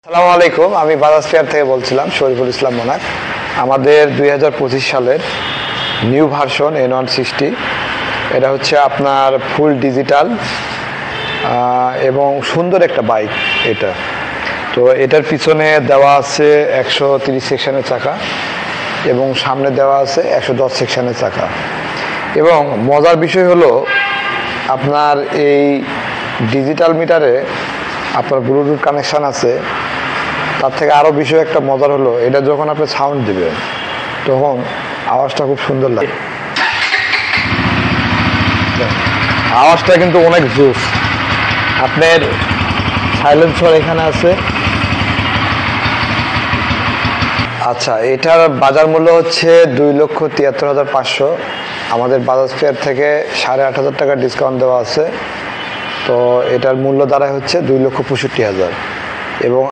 আসসালামু আলাইকুম, আমি বাজাজ ফেয়ার থেকে বলছিলাম শরীফুল ইসলাম মোনাক। আমাদের 2025 সালের নিউ ভার্সন N160, এটা হচ্ছে আপনার ফুল ডিজিটাল এবং সুন্দর একটা বাইক এটা। তো এটার পিছনে দেওয়া আছে 130 সেকশনের চাকা এবং সামনে দেওয়া আছে 110 সেকশনের চাকা। এবং মজার বিষয় হলো আপনার এই ডিজিটাল মিটারে আপনার ব্লুটুথ কানেকশান আছে। তার থেকে আরও বিষয় একটা মজার হলো, এটা যখন আপনি সাউন্ড দিবেন তখন আওয়াজটা খুব সুন্দর লাগে। আওয়াজটা কিন্তু অনেক জোস। আপনার সাইলেন্সার এখানে আছে। আচ্ছা, এটার বাজার মূল্য হচ্ছে 2,73,500। আমাদের বাজাজ ফেয়ার থেকে 8,500 টাকা ডিসকাউন্ট দেওয়া আছে। তো এটার মূল্য দাঁড়ায় হচ্ছে 2,65,000 এবং